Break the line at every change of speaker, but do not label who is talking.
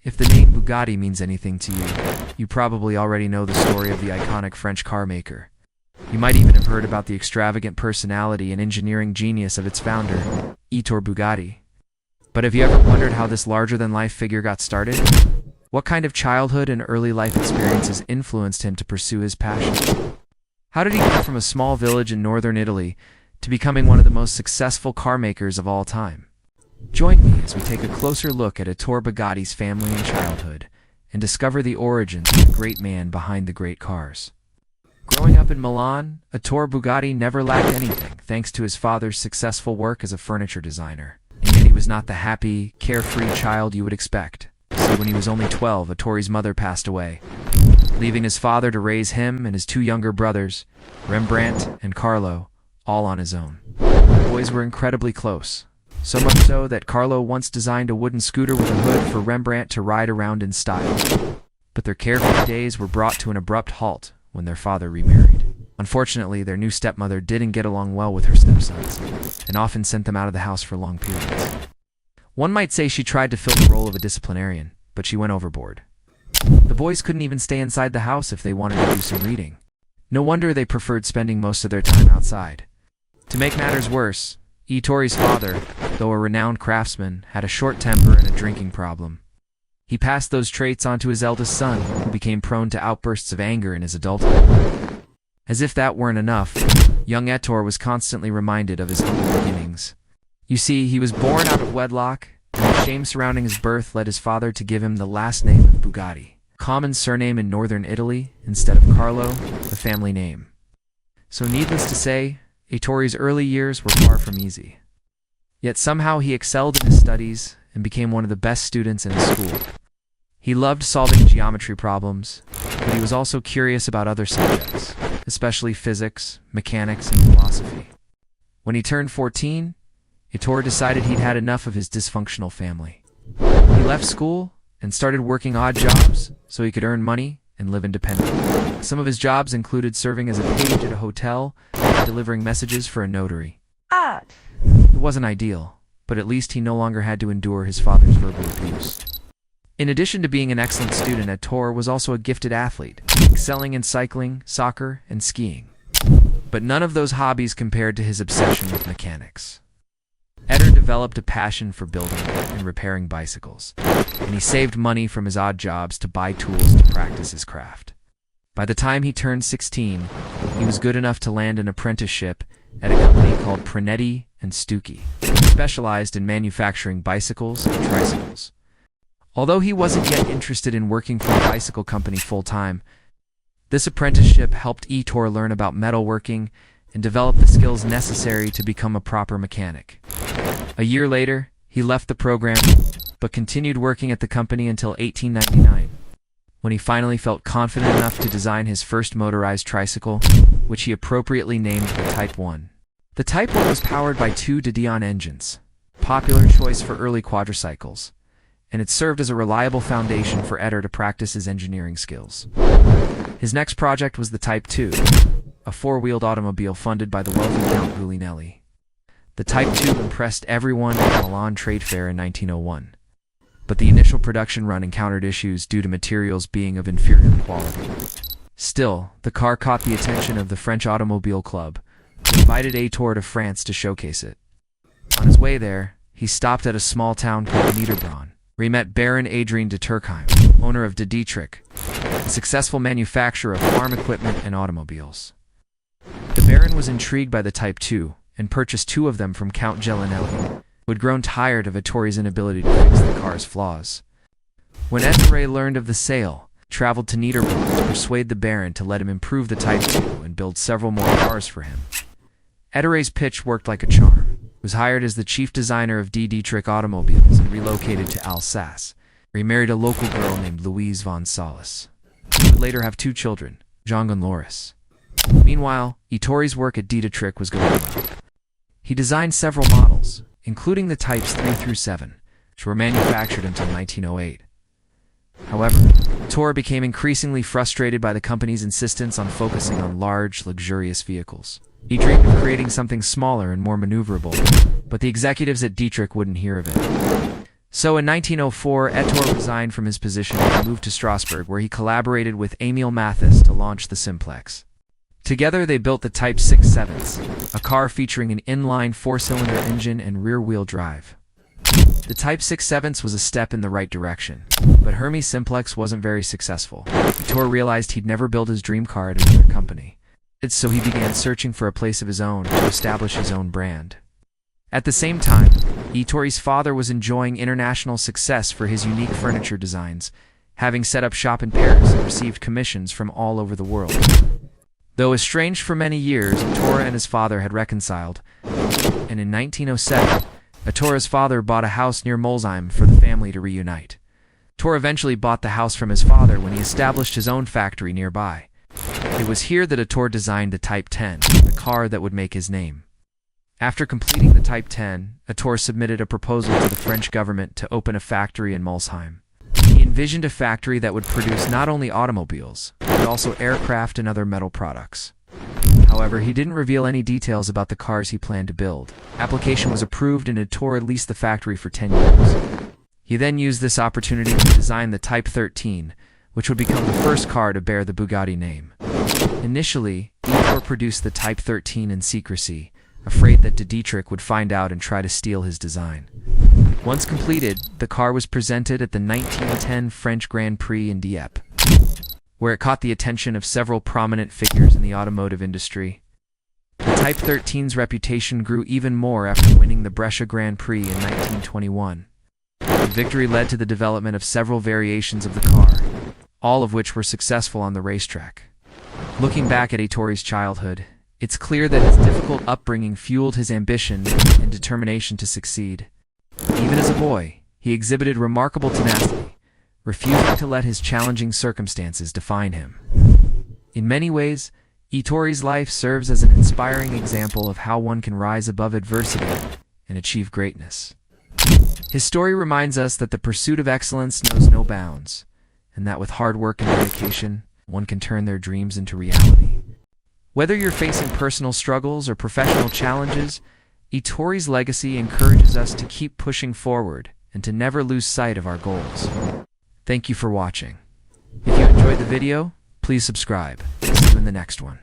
If the name Bugatti means anything to you, you probably already know the story of the iconic French car maker. You might even have heard about the extravagant personality and engineering genius of its founder, Ettore Bugatti. But have you ever wondered how this larger-than-life figure got started? What kind of childhood and early life experiences influenced him to pursue his passion? How did he go from a small village in northern Italy to becoming one of the most successful car makers of all time? Join me as we take a closer look at Ettore Bugatti's family and childhood, and discover the origins of the great man behind the great cars. Growing up in Milan, Ettore Bugatti never lacked anything thanks to his father's successful work as a furniture designer. And yet he was not the happy, carefree child you would expect. See, when he was only 12, Ettore's mother passed away, leaving his father to raise him and his two younger brothers, Rembrandt and Carlo, all on his own. The boys were incredibly close. So much so that Carlo once designed a wooden scooter with a hood for Rembrandt to ride around in style. But their carefree days were brought to an abrupt halt when their father remarried. Unfortunately, their new stepmother didn't get along well with her stepsons, and often sent them out of the house for long periods. One might say she tried to fill the role of a disciplinarian, but she went overboard. The boys couldn't even stay inside the house if they wanted to do some reading. No wonder they preferred spending most of their time outside. To make matters worse, Ettore's father, though a renowned craftsman, had a short temper and a drinking problem. He passed those traits on to his eldest son, who became prone to outbursts of anger in his adulthood. As if that weren't enough, young Ettore was constantly reminded of his humble beginnings. You see, he was born out of wedlock, and the shame surrounding his birth led his father to give him the last name of Bugatti, a common surname in northern Italy, instead of Carlo, the family name. So needless to say, Ettore's early years were far from easy. Yet somehow he excelled in his studies and became one of the best students in his school. He loved solving geometry problems, but he was also curious about other subjects, especially physics, mechanics, and philosophy. When he turned 14, Ettore decided he'd had enough of his dysfunctional family. He left school and started working odd jobs so he could earn money and live independently. Some of his jobs included serving as a page at a hotel and delivering messages for a notary. It wasn't ideal, but at least he no longer had to endure his father's verbal abuse. In addition to being an excellent student, Ettore was also a gifted athlete, excelling in cycling, soccer, and skiing. But none of those hobbies compared to his obsession with mechanics. Ettore developed a passion for building and repairing bicycles, and he saved money from his odd jobs to buy tools to practice his craft. By the time he turned 16, he was good enough to land an apprenticeship at a company called Prinetti and Stucchi, specialized in manufacturing bicycles and tricycles. Although he wasn't yet interested in working for a bicycle company full-time, this apprenticeship helped Ettore learn about metalworking and develop the skills necessary to become a proper mechanic. A year later, he left the program, but continued working at the company until 1899, when he finally felt confident enough to design his first motorized tricycle, which he appropriately named the Type 1. The Type 1 was powered by two de Dion engines, a popular choice for early quadricycles, and it served as a reliable foundation for Ettore to practice his engineering skills. His next project was the Type 2, a four-wheeled automobile funded by the wealthy Count Guglielmi. The Type 2 impressed everyone at the Milan Trade Fair in 1901, but the initial production run encountered issues due to materials being of inferior quality. Still, the car caught the attention of the French Automobile Club, who invited Ettore to France to showcase it. On his way there, he stopped at a small town called Niederbronn, where he met Baron Adrien de Turckheim, owner of de Dietrich, a successful manufacturer of farm equipment and automobiles. The Baron was intrigued by the Type 2 and purchased two of them from Count Gelinelli, who had grown tired of Ettore's inability to fix the car's flaws. When Ettore learned of the sale, he traveled to Niederbronn to persuade the Baron to let him improve the Type 2 and build several more cars for him. Ettore's pitch worked like a charm. He was hired as the chief designer of de Dietrich automobiles and relocated to Alsace, where he married a local girl named Louise von Salis. He would later have two children, Jean and Loris. Meanwhile, Ettore's work at de Dietrich was going well. He designed several models, including the Types 3 through 7, which were manufactured until 1908. However, Ettore became increasingly frustrated by the company's insistence on focusing on large, luxurious vehicles. He dreamed of creating something smaller and more maneuverable, but the executives at Dietrich wouldn't hear of it. So in 1904, Ettore resigned from his position and moved to Strasbourg, where he collaborated with Emil Mathis to launch the Simplex. Together they built the Type 67, a car featuring an inline four-cylinder engine and rear-wheel drive. The Type 67 was a step in the right direction, but Hermes Simplex wasn't very successful. Ettore realized he'd never build his dream car at another company. So he began searching for a place of his own to establish his own brand. At the same time, Ettore's father was enjoying international success for his unique furniture designs, having set up shop in Paris and received commissions from all over the world. Though estranged for many years, Ettore and his father had reconciled, and in 1907, Ettore's father bought a house near Molsheim for the family to reunite. Ettore eventually bought the house from his father when he established his own factory nearby. It was here that Ettore designed the Type 10, the car that would make his name. After completing the Type 10, Ettore submitted a proposal to the French government to open a factory in Molsheim. He envisioned a factory that would produce not only automobiles, but also aircraft and other metal products. However, he didn't reveal any details about the cars he planned to build. Application was approved and Ettore leased the factory for 10 years. He then used this opportunity to design the Type 13, which would become the first car to bear the Bugatti name. Initially, Ettore produced the Type 13 in secrecy, afraid that de Dietrich would find out and try to steal his design. Once completed, the car was presented at the 1910 French Grand Prix in Dieppe, where it caught the attention of several prominent figures in the automotive industry. The Type 13's reputation grew even more after winning the Brescia Grand Prix in 1921. The victory led to the development of several variations of the car, all of which were successful on the racetrack. Looking back at Ettore's childhood, it's clear that his difficult upbringing fueled his ambition and determination to succeed. Even as a boy, he exhibited remarkable tenacity, refusing to let his challenging circumstances define him. In many ways, Ettore's life serves as an inspiring example of how one can rise above adversity and achieve greatness. His story reminds us that the pursuit of excellence knows no bounds, and that with hard work and dedication, one can turn their dreams into reality. Whether you're facing personal struggles or professional challenges, Ettore's legacy encourages us to keep pushing forward and to never lose sight of our goals. Thank you for watching. If you enjoyed the video, please subscribe. See you in the next one.